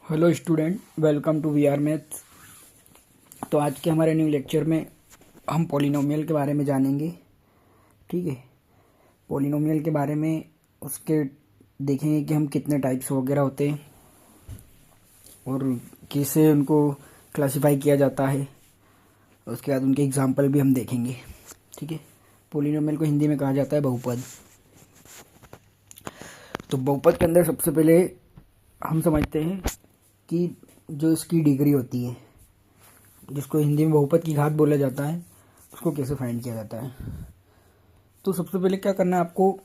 Hello student, welcome to VR maths. तो आज के हमारे न्यू लेक्चर में हम पॉलिनोमियल के बारे में जानेंगे। ठीक है, पॉलिनोमियल के बारे में उसके देखेंगे कि हम कितने टाइप्स वगैरह होते हैं और कैसे उनको क्लासिफाई किया जाता है। उसके बाद उनके एग्जाम्पल भी हम देखेंगे। ठीक है, पॉलिनोमियल को हिंदी में कहा जाता है बहुपद। तो बहुपद के अंदर सबसे पहले हम समझते हैं कि जो इसकी डिग्री होती है, जिसको हिंदी में बहुपद की घात बोला जाता है, उसको कैसे फाइंड किया जाता है। तो सबसे पहले क्या करना है आपको,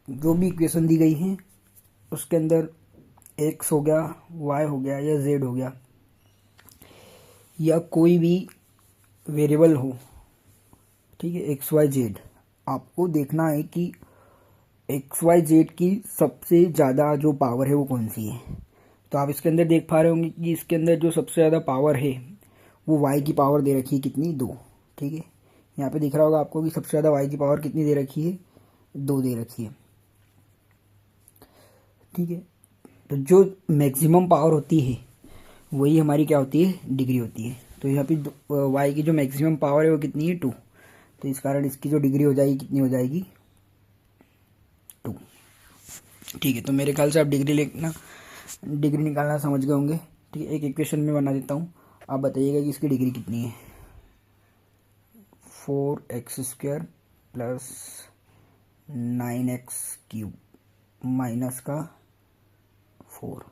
जो भी इक्वेशन दी गई है उसके अंदर एक्स हो गया, वाई हो गया या जेड हो गया या कोई भी वेरिएबल हो, ठीक है, एक्स वाई जेड, आपको देखना है कि एक्स वाई जेड की सबसे ज़्यादा जो पावर है वो कौन सी है। तो आप इसके अंदर देख पा रहे होंगे कि इसके अंदर जो सबसे ज़्यादा पावर है वो वाई की पावर दे रखी है कितनी, 2। ठीक है, यहाँ पे दिख रहा होगा आपको कि सबसे ज़्यादा वाई की पावर कितनी दे रखी है, 2 दे रखी है। ठीक है, तो जो मैक्सिमम पावर होती है वही हमारी क्या होती है, डिग्री होती है। तो यहाँ पे वाई की जो मैक्सिमम पावर है वो कितनी है, 2। तो इस कारण इसकी जो डिग्री हो जाएगी कितनी हो जाएगी, 2। ठीक है, तो मेरे ख्याल से आप डिग्री निकालना समझ गए होंगे। ठीक है, एक इक्वेशन में बना देता हूँ, आप बताइएगा कि इसकी डिग्री कितनी है। 4x² प्लस 9x³ माइनस का 4।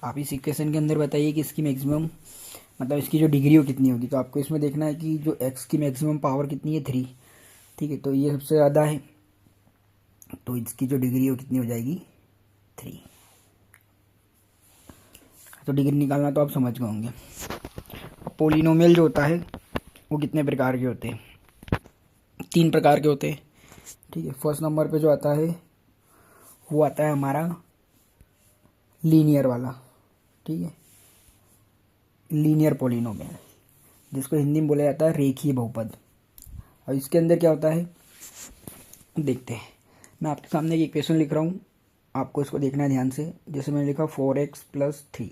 आप इस इक्वेशन के अंदर बताइए कि इसकी मैक्सिमम मतलब इसकी जो डिग्री हो कितनी होगी। तो आपको इसमें देखना है कि जो x की मैक्सिमम पावर कितनी है, 3। ठीक है, तो ये सबसे ज़्यादा है, तो इसकी जो डिग्री हो कितनी हो जाएगी, 3। तो डिग्री निकालना तो आप समझ गए होंगे। पॉलिनोमियल जो होता है वो कितने प्रकार के होते हैं, 3 प्रकार के होते हैं। ठीक है, फर्स्ट नंबर पे जो आता है वो आता है हमारा लीनियर वाला। ठीक है, लीनियर पॉलिनोमियल, जिसको हिंदी में बोला जाता है रेखीय बहुपद। और इसके अंदर क्या होता है देखते हैं। मैं आपके सामने एक इक्वेशन लिख रहा हूँ, आपको इसको देखना है ध्यान से। जैसे मैंने लिखा 4x + 3।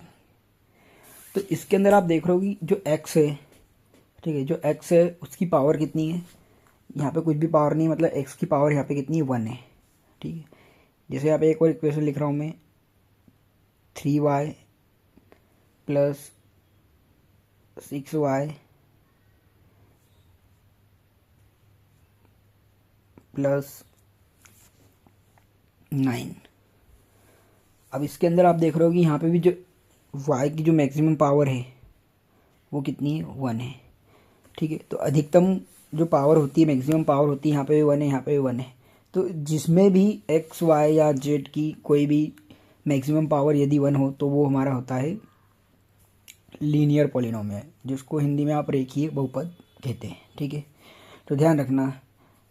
तो इसके अंदर आप देख रहे हो कि जो x है, ठीक है, जो x है उसकी पावर कितनी है, यहाँ पे कुछ भी पावर नहीं, मतलब x की पावर यहाँ पे कितनी है, 1 है। ठीक है, जैसे यहाँ पे एक और इक्वेशन लिख रहा हूँ मैं, 3y + 6y + 9। अब इसके अंदर आप देख रहे हो कि यहाँ पे भी जो y की जो मैक्सिमम पावर है वो कितनी है, 1 है। ठीक है, तो अधिकतम जो पावर होती है, मैक्सिमम पावर होती है, यहाँ पे भी 1 है, यहाँ पे भी 1 है। तो जिसमें भी x y या z की कोई भी मैक्सिमम पावर यदि 1 हो तो वो हमारा होता है लीनियर पॉलिनोमियल, जिसको हिंदी में आप रेखीय बहुपद कहते हैं। ठीक है, तो ध्यान रखना,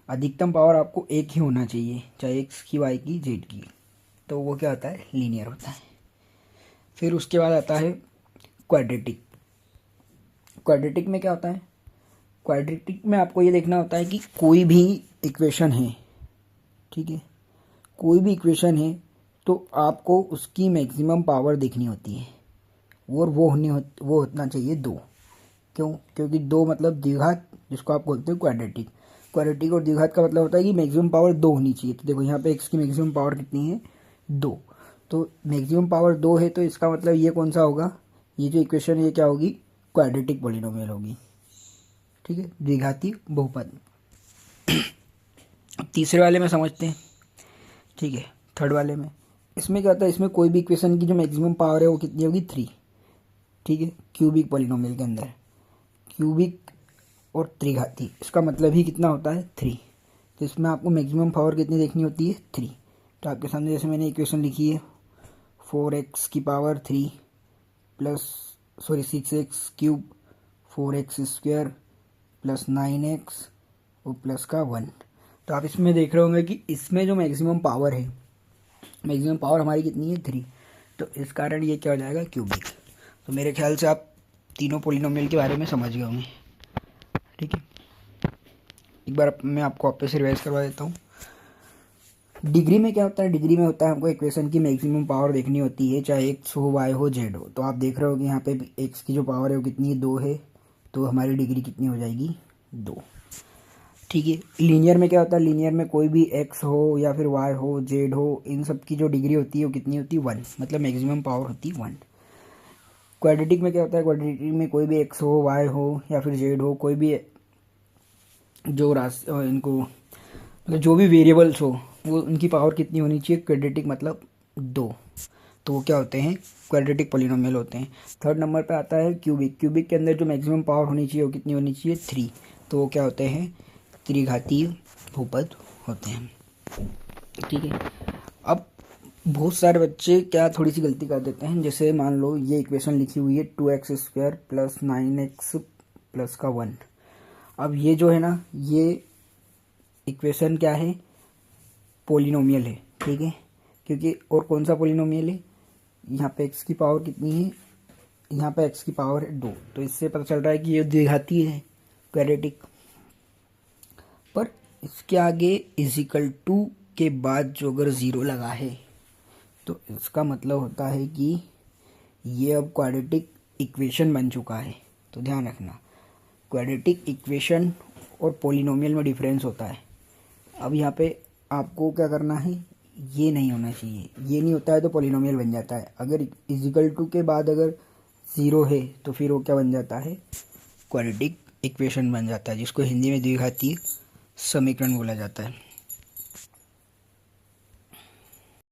अधिकतम पावर आपको एक ही होना चाहिए, चाहे x की, y की, z की, तो वो क्या होता है, लीनियर होता है। फिर उसके बाद आता है क्वाड्रेटिक। क्वाड्रेटिक में क्या होता है, क्वाड्रेटिक में आपको ये देखना होता है कि कोई भी इक्वेशन है, ठीक है, कोई भी इक्वेशन है तो आपको उसकी मैक्सिमम पावर देखनी होती है, और वो होना चाहिए 2। क्यों, क्योंकि 2 मतलब द्विघात, जिसको आप बोलते हो क्वाड्रेटिक। क्वाड्रेटिक और द्विघात का मतलब होता है कि मैक्सिमम पावर 2 होनी चाहिए। तो देखो यहाँ पे x की मैक्सिमम पावर कितनी है, 2। तो मैक्सिमम पावर 2 है, तो इसका मतलब ये कौन सा होगा, ये जो इक्वेशन ये क्या होगी, क्वाड्रेटिक पॉलिनोमियल होगी। ठीक है, द्विघाती बहुपद। अब तीसरे वाले में समझते हैं। ठीक है, थर्ड वाले में, इसमें क्या होता है, इसमें कोई भी इक्वेशन की जो मैक्सिमम पावर है वो कितनी होगी, 3। ठीक है, क्यूबिक पॉलिनोमियल के अंदर क्यूबिक और त्रिघाती, इसका मतलब ही कितना होता है, 3। तो इसमें आपको मैक्सिमम पावर कितनी देखनी होती है, 3। तो आपके सामने जैसे मैंने इक्वेशन लिखी है, 4x³ plus 6x³ 4x² + 9x और प्लस का 1। तो आप इसमें देख रहे होंगे कि इसमें जो मैक्सिमम पावर है, मैक्सिमम पावर हमारी कितनी है, 3। तो इस कारण ये क्या हो जाएगा, क्यूबिक। तो मेरे ख्याल से आप तीनों पॉलिनोमियल के बारे में समझ गए होंगे। ठीक है, एक बार मैं आपको वापस से रिवाइज करवा देता हूँ। डिग्री में क्या होता है, डिग्री में होता है हमको इक्वेशन की मैक्सिमम पावर देखनी होती है, चाहे एक्स हो, वाई हो, जेड हो। तो आप देख रहे हो कि यहाँ पे एक्स की जो पावर है वो कितनी है, 2 है, तो हमारी डिग्री कितनी हो जाएगी, 2। ठीक है। लीनियर में क्या होता है, लीनियर में कोई भी एक्स हो या फिर वाई हो, जेड हो, इन सब की जो डिग्री होती है वो कितनी होती है, 1, मतलब मैक्सिमम पावर होती है 1। क्वाड्रेटिक में क्या होता है, क्वाड्रेटिक में कोई भी एक्स हो, वाई हो या फिर जेड हो, कोई भी जो इनको मतलब जो भी वेरिएबल्स हो वो उनकी पावर कितनी होनी चाहिए, क्वाड्रेटिक मतलब 2। तो वो क्या होते हैं, क्वाड्रेटिक पॉलिनोमियल होते हैं। थर्ड नंबर पे आता है क्यूबिक। क्यूबिक के अंदर जो मैक्सिमम पावर होनी चाहिए वो कितनी होनी चाहिए, 3। तो वो क्या होते हैं, त्रिघातीय बहुपद होते हैं। ठीक है। अब बहुत सारे बच्चे क्या थोड़ी सी गलती कर देते हैं, जैसे मान लो ये इक्वेशन लिखी हुई है 2x² + 9x + का 1। अब ये जो है ना, ये इक्वेशन क्या है, पोलिनोमियल है। ठीक है, क्योंकि और कौन सा पोलिनोमियल है, यहाँ पे x की पावर कितनी है, यहाँ पे x की पावर है 2, तो इससे पता चल रहा है कि ये द्विघातीय है, क्वाड्रेटिक। पर इसके आगे = के बाद जो अगर 0 लगा है तो इसका मतलब होता है कि ये अब क्वाड्रेटिक इक्वेशन बन चुका है। तो ध्यान रखना, क्वाड्रेटिक इक्वेशन और पोलिनोमियल में डिफरेंस होता है। अब यहाँ पे आपको क्या करना है, ये नहीं होना चाहिए, ये नहीं होता है तो पोलिनोमियल बन जाता है। अगर = के बाद अगर 0 है तो फिर वो क्या बन जाता है, क्वाड्रेटिक इक्वेशन बन जाता है, जिसको हिंदी में द्विघातीय समीकरण बोला जाता है।